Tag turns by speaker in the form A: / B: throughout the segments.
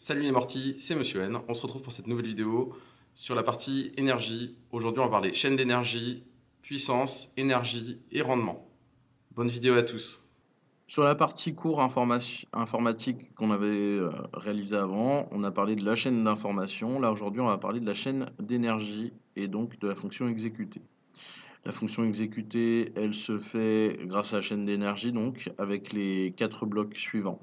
A: Salut les Mortis, c'est Monsieur N. On se retrouve pour cette nouvelle vidéo sur la partie énergie. Aujourd'hui, on va parler chaîne d'énergie, puissance, énergie et rendement. Bonne vidéo à tous.
B: Sur la partie cours informatique qu'on avait réalisé avant, on a parlé de la chaîne d'information. Là, aujourd'hui, on va parler de la chaîne d'énergie et donc de la fonction exécutée. La fonction exécutée, elle se fait grâce à la chaîne d'énergie, donc avec les quatre blocs suivants.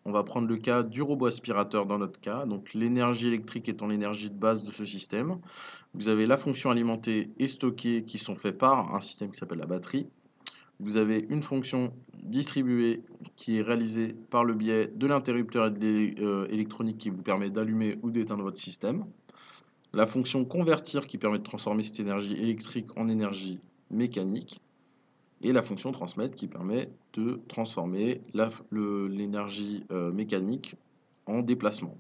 B: On va prendre le cas du robot aspirateur dans notre cas. Donc, l'énergie électrique étant l'énergie de base de ce système. Vous avez la fonction alimentée et stockée qui sont faits par un système qui s'appelle la batterie. Vous avez une fonction distribuée qui est réalisée par le biais de l'interrupteur électronique qui vous permet d'allumer ou d'éteindre votre système. La fonction convertir qui permet de transformer cette énergie électrique en énergie mécanique. Et la fonction transmettre qui permet de transformer l'énergie mécanique en déplacement.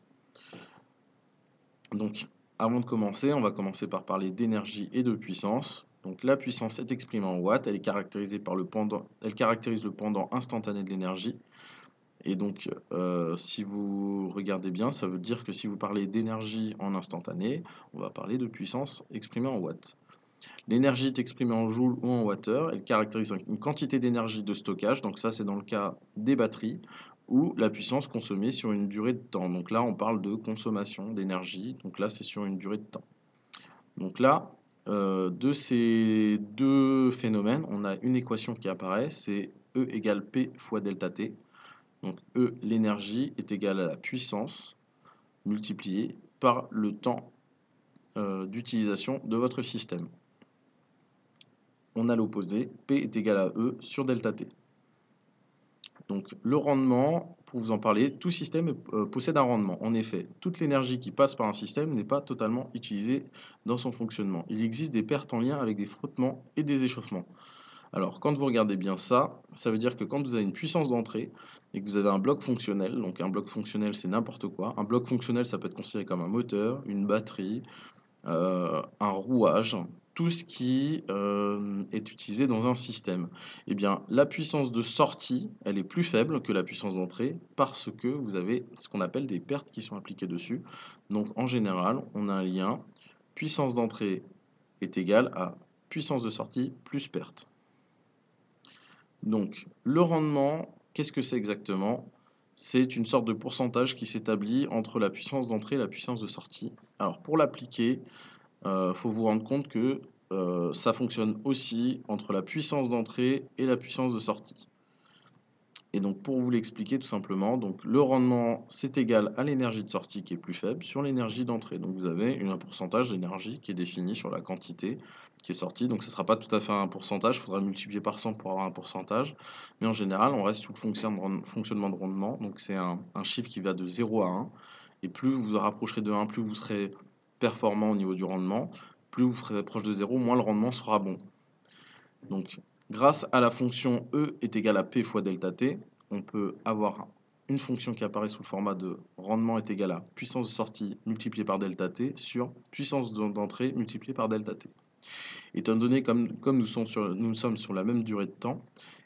B: Donc, avant de commencer, on va commencer par parler d'énergie et de puissance. Donc, la puissance est exprimée en watts, elle est caractérisée par elle caractérise le pendant instantané de l'énergie. Et donc, si vous regardez bien, ça veut dire que si vous parlez d'énergie en instantané, on va parler de puissance exprimée en watts. L'énergie est exprimée en joules ou en wattheures. Elle caractérise une quantité d'énergie de stockage. Donc ça, c'est dans le cas des batteries ou la puissance consommée sur une durée de temps. Donc là, on parle de consommation d'énergie. Donc là, c'est sur une durée de temps. Donc là, de ces deux phénomènes, on a une équation qui apparaît. C'est E égale P fois delta T. Donc E, l'énergie, est égale à la puissance multipliée par le temps d'utilisation de votre système. On a l'opposé, P est égal à E sur delta T. Donc le rendement, pour vous en parler, tout système possède un rendement. En effet, toute l'énergie qui passe par un système n'est pas totalement utilisée dans son fonctionnement. Il existe des pertes en lien avec des frottements et des échauffements. Alors quand vous regardez bien ça, ça veut dire que quand vous avez une puissance d'entrée et que vous avez un bloc fonctionnel, donc un bloc fonctionnel c'est n'importe quoi, un bloc fonctionnel ça peut être considéré comme un moteur, une batterie, un rouage, tout ce qui est utilisé dans un système. Eh bien, la puissance de sortie, elle est plus faible que la puissance d'entrée parce que vous avez ce qu'on appelle des pertes qui sont appliquées dessus. Donc, en général, on a un lien puissance d'entrée est égale à puissance de sortie plus perte. Donc, le rendement, qu'est-ce que c'est exactement? C'est une sorte de pourcentage qui s'établit entre la puissance d'entrée et la puissance de sortie. Alors, pour l'appliquer, faut vous rendre compte que ça fonctionne aussi entre la puissance d'entrée et la puissance de sortie. Et donc pour vous l'expliquer tout simplement, donc le rendement c'est égal à l'énergie de sortie qui est plus faible sur l'énergie d'entrée. Donc vous avez un pourcentage d'énergie qui est défini sur la quantité qui est sortie. Donc ce ne sera pas tout à fait un pourcentage, il faudra multiplier par 100 pour avoir un pourcentage. Mais en général, on reste sous le fonctionnement de rendement. Donc c'est un chiffre qui va de 0 à 1. Et plus vous vous rapprocherez de 1, plus vous serez performant au niveau du rendement. Plus vous serez proche de 0, moins le rendement sera bon. Donc, grâce à la fonction E est égale à P fois delta T, on peut avoir une fonction qui apparaît sous le format de rendement est égal à puissance de sortie multipliée par delta T sur puissance d'entrée multipliée par delta T. Étant donné comme nous sommes sur la même durée de temps,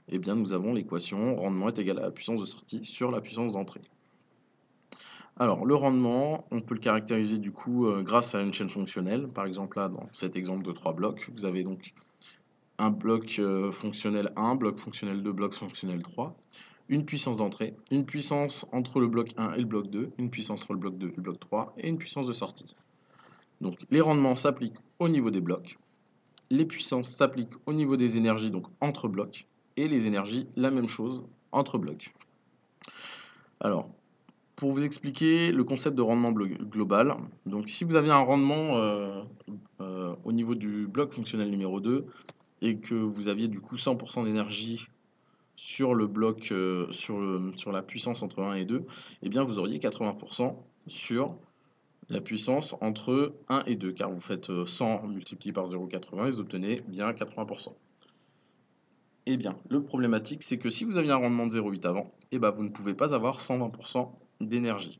B: eh bien nous avons l'équation rendement est égal à la puissance de sortie sur la puissance d'entrée. Alors, le rendement, on peut le caractériser du coup grâce à une chaîne fonctionnelle. Par exemple, là, dans cet exemple de 3 blocs, vous avez donc un bloc fonctionnel 1, bloc fonctionnel 2, bloc fonctionnel 3, une puissance d'entrée, une puissance entre le bloc 1 et le bloc 2, une puissance entre le bloc 2 et le bloc 3, et une puissance de sortie. Donc les rendements s'appliquent au niveau des blocs, les puissances s'appliquent au niveau des énergies, donc entre blocs, et les énergies, la même chose, entre blocs. Alors, pour vous expliquer le concept de rendement global, donc si vous avez un rendement au niveau du bloc fonctionnel numéro 2, et que vous aviez du coup 100% d'énergie sur le bloc, sur la puissance entre 1 et 2, eh bien vous auriez 80% sur la puissance entre 1 et 2, car vous faites 100 multiplié par 0,80 et vous obtenez bien 80%. Eh bien, le problématique, c'est que si vous aviez un rendement de 0,8 avant, eh ben, vous ne pouvez pas avoir 120% d'énergie.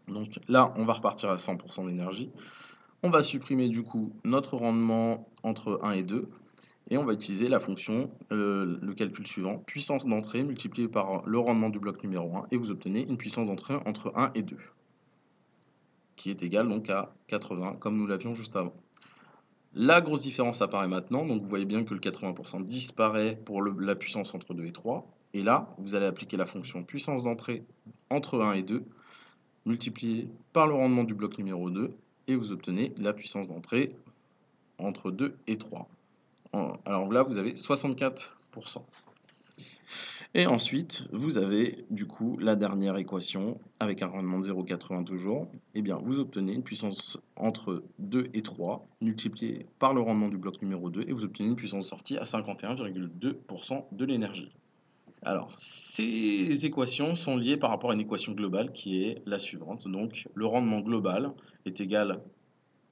B: Donc là, on va repartir à 100% d'énergie. On va supprimer du coup notre rendement entre 1 et 2 et on va utiliser la fonction, le calcul suivant, puissance d'entrée multipliée par le rendement du bloc numéro 1 et vous obtenez une puissance d'entrée entre 1 et 2. qui est égal donc à 80, comme nous l'avions juste avant. La grosse différence apparaît maintenant, donc vous voyez bien que le 80% disparaît pour la puissance entre 2 et 3. Et là, vous allez appliquer la fonction puissance d'entrée entre 1 et 2, multiplié par le rendement du bloc numéro 2, et vous obtenez la puissance d'entrée entre 2 et 3. Alors là, vous avez 64%. Et ensuite, vous avez du coup la dernière équation avec un rendement de 0,80 toujours. Eh bien, vous obtenez une puissance entre 2 et 3 multiplié par le rendement du bloc numéro 2 et vous obtenez une puissance sortie à 51,2% de l'énergie. Alors, ces équations sont liées par rapport à une équation globale qui est la suivante. Donc, le rendement global est égal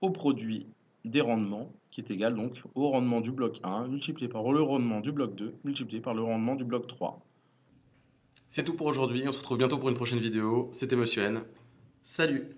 B: au produit des rendements, qui est égal donc au rendement du bloc 1 multiplié par le rendement du bloc 2 multiplié par le rendement du bloc 3.
A: C'est tout pour aujourd'hui, on se retrouve bientôt pour une prochaine vidéo. C'était Monsieur N. Salut!